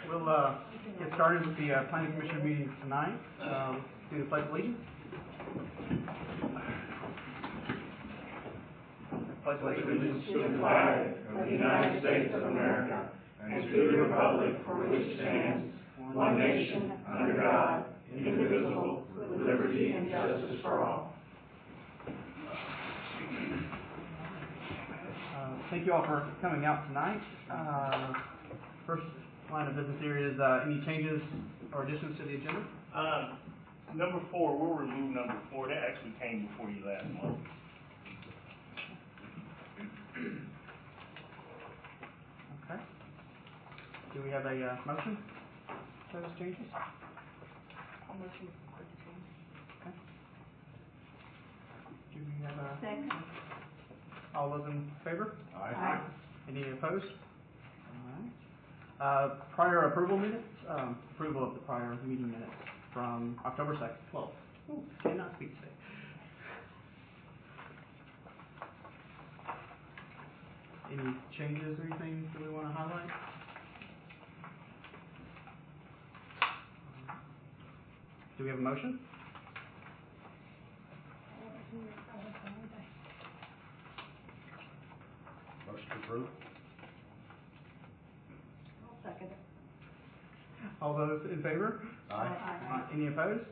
We'll get started with the Planning Commission meeting tonight. Do the Pledge of Allegiance. Pledge allegiance to the flag of the United States of America and to the republic for which it stands, one nation, under God, indivisible, with liberty and justice for all. Thank you all for coming out tonight. First line of business here is any changes or additions to the agenda? Number 4, we'll remove number 4. That actually came before you last month. Okay. Do we have a motion for those changes? I'll motion for the change. Okay. Do we have a Second. All those in favor? Aye. Any opposed? All right. Prior approval minutes. Approval of the prior meeting minutes from October 2nd, 12th. Ooh, cannot speak today. Any changes or anything that we want to highlight? Do we have a motion? Motion approved. I'll second it. All those in favor? Aye. Any opposed?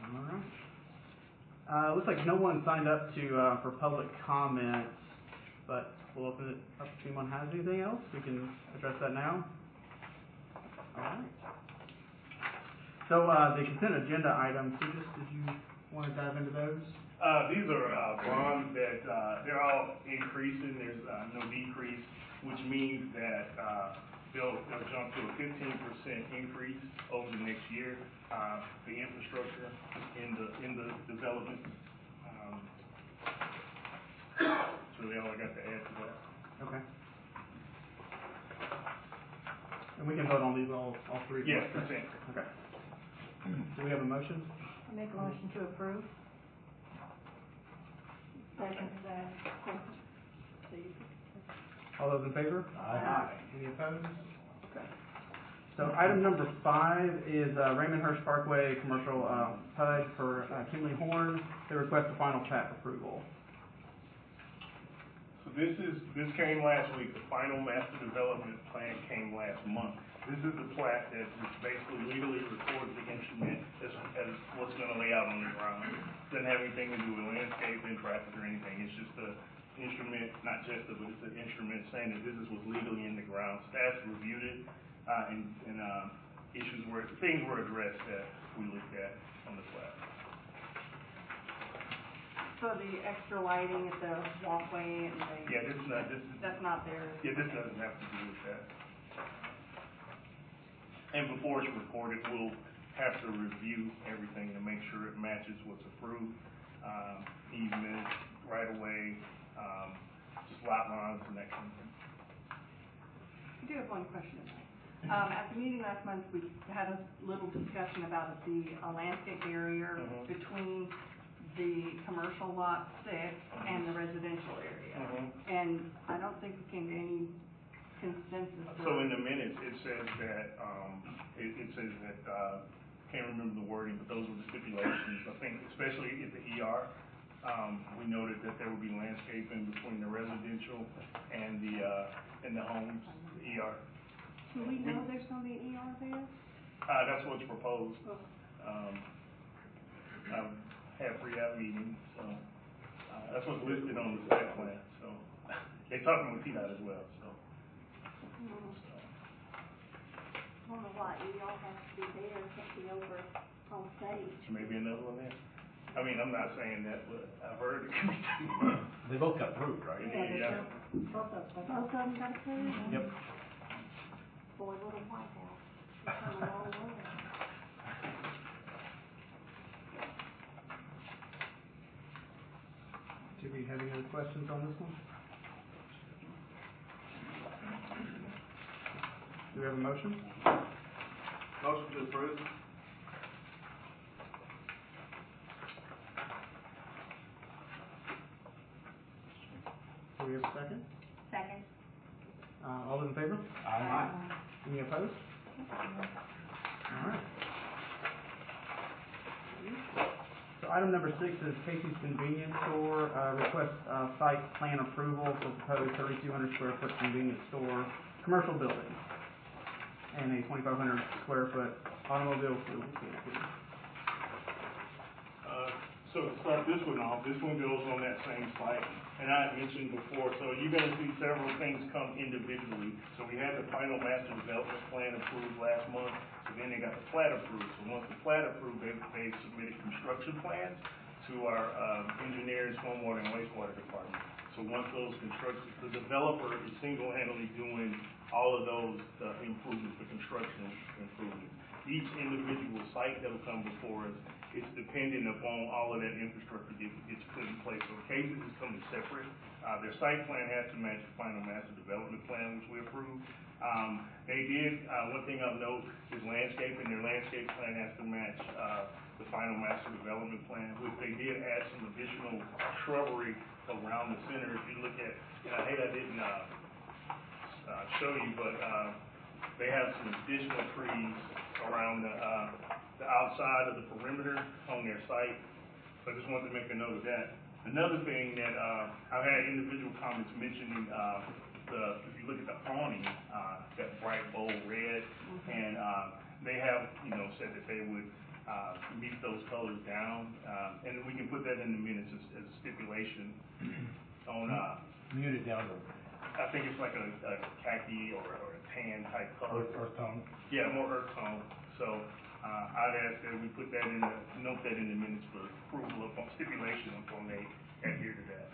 All right. Looks like no one signed up to for public comments, but we'll open it up if anyone has anything else. We can address that now. All right. So the consent agenda items, did you want to dive into those? These are bonds that they're all increasing. There's no decrease, which means that they'll jump to a 15% increase over the next year. The infrastructure in the development. That's really all I got to add to that. Okay. And we can vote on these all three? Yes, consent. Okay. Do we have a motion? I make a motion to approve. Second. All those in favor? Aye. Any opposed? Okay. So item number 5 is Raymond Hirsch Parkway Commercial PUD for Kimley Horn. They request a final plat approval. So this came last week. The final master development plan came last month. This is the plat that basically legally records the instrument as what's going to lay out on the ground. Doesn't have anything to do with landscaping, traffic, or anything. It's just an instrument, not just but it's an instrument saying that this is what's legally in the ground. Staff reviewed it, and things were addressed that we looked at on the plat. So the extra lighting at the walkway and that's not there. Yeah, this doesn't have to do with that. And before it's recorded, we'll have to review everything to make sure it matches what's approved. Easement, right of way, just lot lines and that kind of thing. I do have one question. At the meeting last month, we had a little discussion about the landscape barrier between the commercial lot 6 and the residential area. And I don't think we came to any consensus. So in the minutes, it says that, can't remember the wording, but those were the stipulations. I think especially at the ER, we noted that there would be landscaping between the residential and the homes, the ER. Do we know there's going to be an ER there? That's what's proposed. I've had pre-app meetings, so that's what's listed on the site plan. So they're talking with TDOT as well. So. I don't know why ER has to be there, it can't be over on stage. Maybe another one there. I mean, I'm not saying that, but I've heard it can be too. They both got approved, right? Yeah. Both of them got approved? Yep. Boy, little White House, it's come a long way. Do we have any other questions on this one? Do we have a motion? Motion to approve. Do we have a second? Second. All those in favor? Aye. Any opposed? All right. So item number 6 is Casey's Convenience Store, request site plan approval for proposed 3,200 square foot convenience store, commercial building, and a 2,500 square foot automobile fuel canteen. So to start this one off, this one goes on that same site, and I had mentioned before, so you're gonna see several things come individually. So we had the final master development plan approved last month, so then they got the plat approved. So once the plat approved, they submitted construction plans to our engineering, stormwater, and wastewater department. So once those construction, the developer is single-handedly doing all of those improvements, the construction improvements. Each individual site that will come before us, it's dependent upon all of that infrastructure gets put in place. So cases is coming separate. Their site plan has to match the final master development plan, which we approved. They did, one thing I'll note is landscaping. Their landscape plan has to match the final master development plan, which they did add some additional shrubbery around the center. If you look at, and I hate I didn't show you, but they have some additional trees around the outside of the perimeter on their site. So I just wanted to make a note of that. Another thing that I've had individual comments mentioning, if you look at the awning, that bright bold red, and they have, said that they would meet those colors down, and we can put that in the minutes as a stipulation on, Muted down to I think it's like a khaki or a tan type color. earth tone. Yeah, more earth tone. So I'd ask that we put that note that in the minutes for approval upon stipulation upon they adhere to that.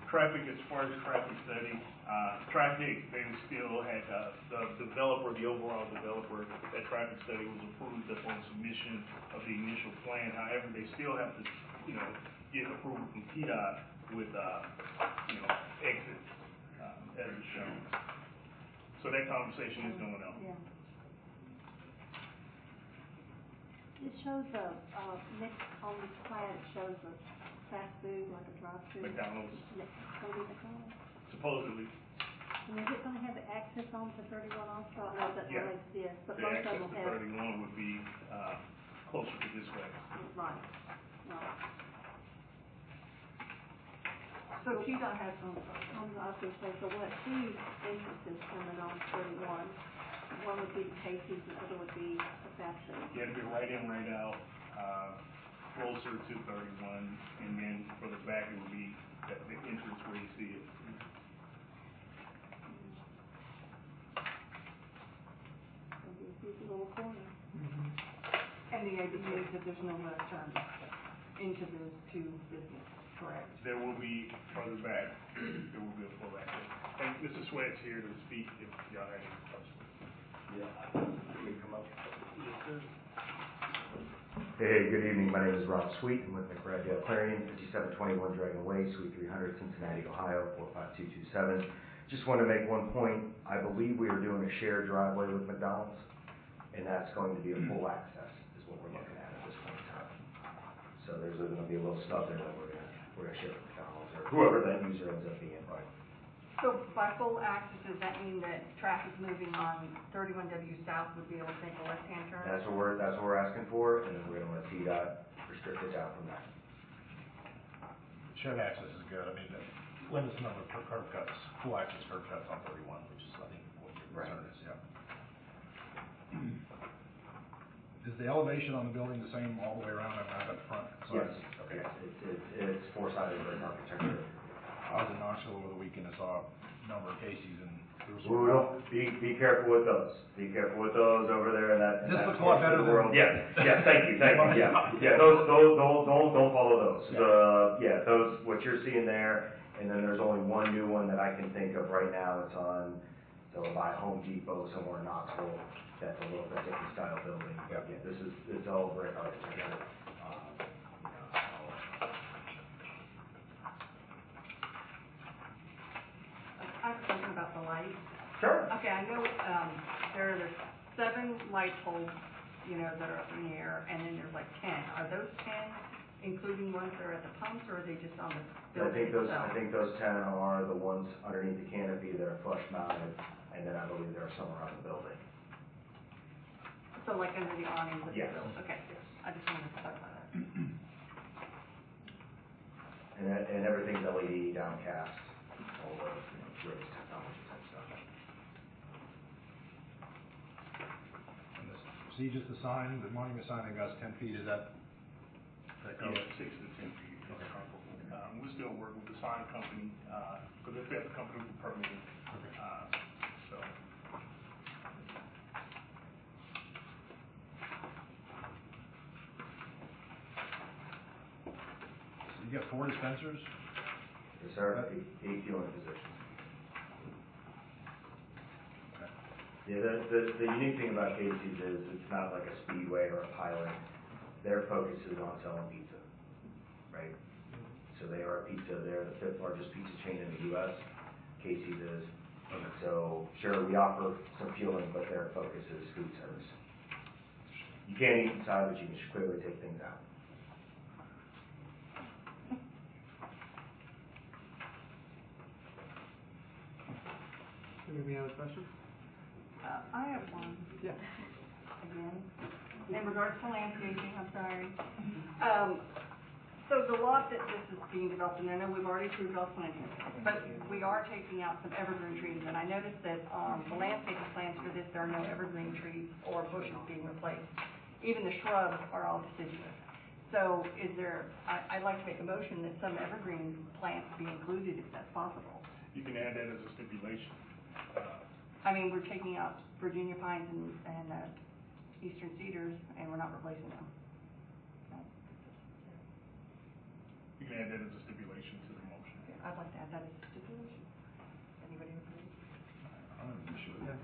Traffic, as far as traffic study, they still had, the developer, the overall developer, that traffic study was approved upon submission of the initial plan. However, they still have to, get approval from TDOT with, exits, as is shown. So that conversation is going on. Yeah. It shows next on this plan, it shows a fast food, like a drive-through. McDonald's, It's gonna be McDonald's. supposedly, And is it gonna have access on to 31 also? I know that Yeah. always is, but the most access of them to have. 31 would be, closer to this way. Right, right. So TDOT has some, I was gonna say, so we'll have two entrances coming on 31. One would be the Casey's, the other would be the fast food. You had to be right in, right out, closer to 31, and then for the back, it would be the entrance where you see it. It'll be a easy little corner. and the idea is that there's no left turn into those two businesses, correct? There will be further back, there will be a full access. And Mr. Sweat's here to speak if y'all have any questions. Hey, good evening. My name is Rob Sweet. I'm with McBride Clarion, 5721 Dragon Way, Suite 300, Cincinnati, Ohio, 45227. Just want to make one point. I believe we are doing a shared driveway with McDonald's, and that's going to be a full access, is what we're looking at this point in time. So there's going to be a little stub there that we're going to share with McDonald's or whoever that user ends up being. Right. So by full access, does that mean that traffic moving on 31W South would be able to make a left-hand turn? That's what we're asking for, and then we're going to let TDOT restrict it down from there. Shared access is good. I mean, that limits the number of curb cuts, full access curb cuts on 31, which is, I think, what your concern is, yeah. Is the elevation on the building the same all the way around and out at the front? Yes. Okay. Yes, it's four-sided brick architecture. I was in Knoxville over the weekend and saw a number of Casey's and there was. Ooh, don't, be careful with those. Be careful with those over there in that. in This that looks a lot portion better of the than- world. Yeah, thank you, yeah, those, don't follow those. Those, what you're seeing there, and then there's only one new one that I can think of right now, it's on, so by Home Depot somewhere in Knoxville, that's a little bit different style building. Yep. Yeah, this is, it's all brick architecture. I have a question about the lights. Sure. Okay, I know, there are 7 light poles, that are up in the air, and then there's like 10. Are those 10 including ones that are at the pumps, or are they just on the building itself? I think those 10 are the ones underneath the canopy that are flush mounted, and then I believe there are some around the building. So like under the awnings of the Yes. building? Okay, I just wanted to clarify that. And everything's LED downcast, all the, latest technology type stuff. And this, see, just the sign, the monument sign that goes 10 feet, is that Yeah, 6 to 10 feet is comparable. We're still working with the sign company, because we have to come through for permitting. So, So you got 4 dispensers? Yes, sir, 8 fueling positions. Okay. Yeah, the unique thing about Casey's is it's not like a Speedway or a Pilot. Their focus is on selling pizza, right? So they are a pizza, they're the 5th largest pizza chain in the U.S., Casey's is. So sure, we offer some fueling, but their focus is food service. You can't eat inside, but you can clearly take things out. Any other questions? I have one. Yeah. Again, in regards to landscaping, I'm sorry. So the lot that this is being developed, and I know we've already approved all planting, but we are taking out some evergreen trees, and I noticed that on the landscaping plans for this, there are no evergreen trees or bushes being replaced. Even the shrubs are all deciduous. So is there, I'd like to make a motion that some evergreen plants be included if that's possible. you can add that as a stipulation. I mean, we're taking out Virginia pines and eastern cedars, and we're not replacing them. You can add that as a stipulation to the motion. I'd like to add that as a stipulation. Anybody agree? I'm not sure. Yeah.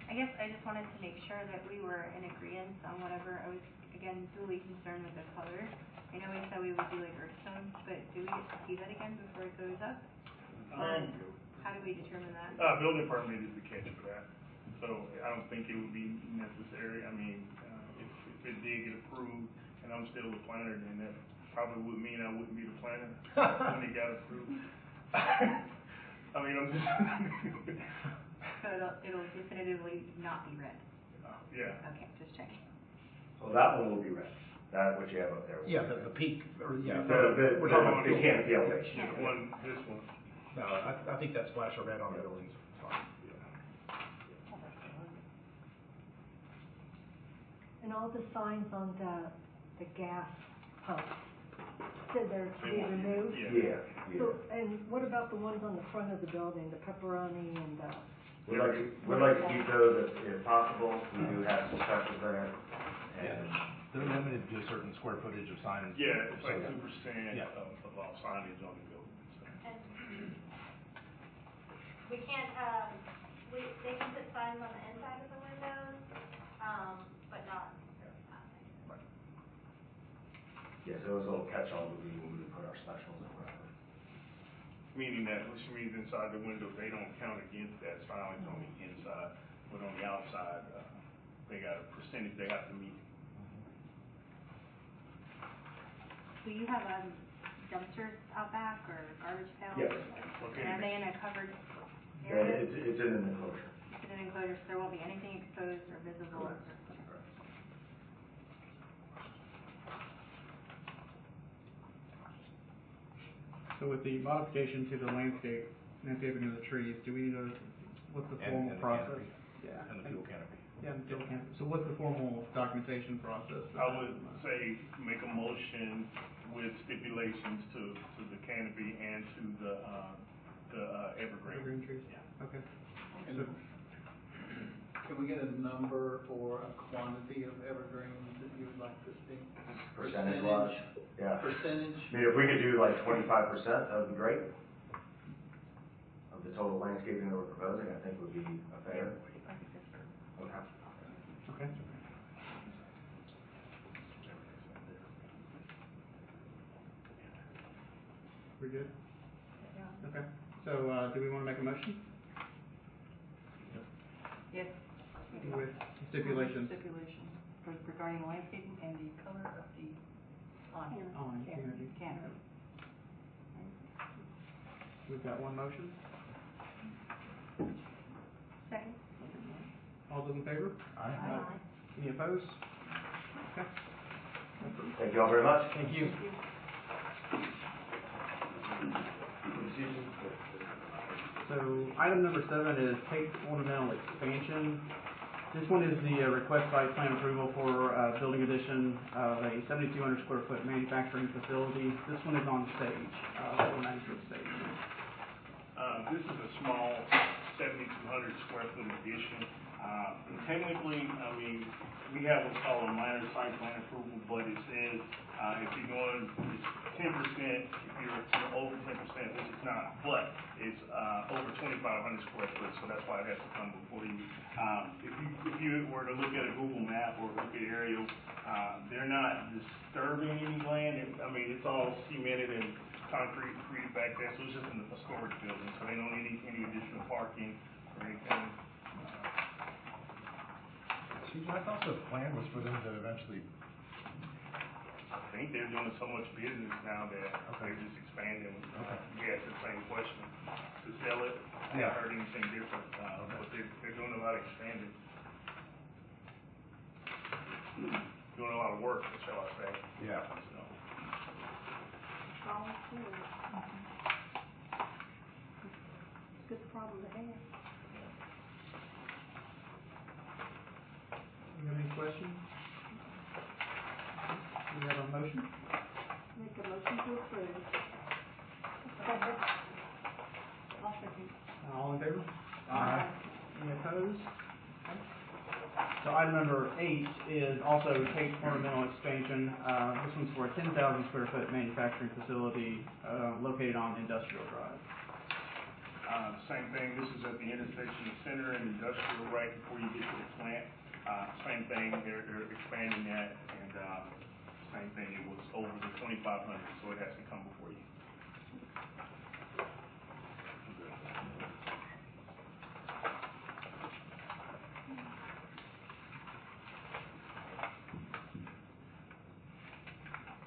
I guess I just wanted to make sure that we were in agreement on whatever. I was, again, duly concerned with the color. I know we said we would do like earth tones, but do we get to see that again before it goes up? How do we determine that? Building permit is the catch for that. So I don't think it would be necessary. I mean, if it did get approved and I'm still the planner, then that probably would mean I wouldn't be the planner when it got approved. I mean, I'm just. So it'll definitively not be red. Yeah. Okay, just checking. So that one will be red, that what you have up there. will be Yeah, red. the peak, or, yeah. The We're talking about the canopy elevation. Yeah, this one. No, I think that splash of red on the building's fine. And all the signs on the gas pumps said they're to be removed? Yeah. Yeah. So, and what about the ones on the front of the building, the pepperoni and the? We'd like to keep those if possible. We do have some specials there. Yeah, And they're limited to a certain square footage of signs. Yeah, it's like So- 2% Yeah. of all signage on the building. So. And we can't, they can put signs on the inside of the windows, but not outside. yeah, so those little catch-alls would be when we put our specials in whatever. Meaning that, which means inside the window, they don't count against that sign on the inside, but on the outside, they got a percentage they have to meet. Do you have dumpsters out back or garbage pails? Yes. Okay. And are they in a covered Yeah, area? it's in an enclosure. It's in an enclosure, so there won't be anything exposed or visible? Correct. So with the modification to the landscaping of the trees, do we need to, what's the formal And the process? canopy. Yeah. And the fuel canopy. Yeah, and the fuel canopy. So what's the formal documentation process? for I that? would say make a motion with stipulations to the canopy and to the evergreen. Evergreen trees? Yeah. Okay. And can we get a number or a quantity of evergreens that you would like to see? Percentage wise? Yeah. Percentage? I mean, if we could do like 25%, that would be great. Of the total landscaping that we're proposing, I think would be a fair. Okay. Okay. We're good? Okay. So, do we want to make a motion Yes. with stipulations? Stipulation regarding landscaping and the color of the awning. On canopy. Canopy. We've got one motion. Second. All those in favor? Aye. Any opposed? Okay. Thank you all very much. Thank you. So, item number 7 is Tate Ornamental Expansion. This one is the request site plan approval for building addition of a 7,200 square foot manufacturing facility. This one is on stage, 496 stage. This is a small 7,200 square foot addition. Technically, I mean, we have what's called a minor site plan approval, but it says, if you're going, it's 10%, if you're over 10%, which it's not, but it's, over 2,500 square foot, so that's why it has to come before you. If you were to look at a Google map or look at aerials, they're not disturbing any land. I mean, it's all cemented and concrete back there, so it's just a storage building, so they don't need any additional parking or anything. I thought the plan was for them to eventually, I think they're doing so much business now that they're just expanding. We asked the same question, to sell it, I haven't heard anything different, but they're doing a lot of expanding. Doing a lot of work, shall I say. yeah. So, All good. Good problem to have. Do you have any questions? Do we have a motion? Make a motion to approve. Second. I'll second. All in favor? Aye. Any opposed? Okay. So item number 8 is also Tate Ornamental Expansion. This one's for a 10,000 square foot manufacturing facility located on Industrial Drive. same thing, this is at the intersection of Center and Industrial right before you get to the plant. Same thing, they're expanding that, and, same thing, it was over the 2,500, so it has to come before you.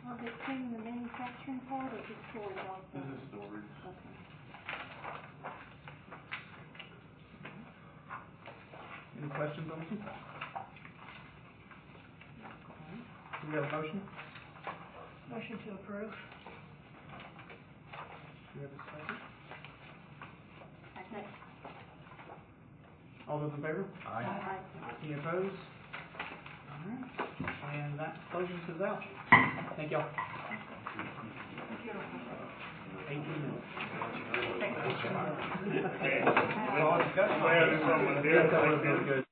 Are they cleaning the manufacturing part or just storage also? This is storage. Okay. Any questions on this one? Do we have a motion? Motion to approve. Do we have a second? Second. All those in favor? Aye. Any opposed? All right, and that closes us out. Thank y'all. 18 minutes. Hey, well, this is something there. That was really good.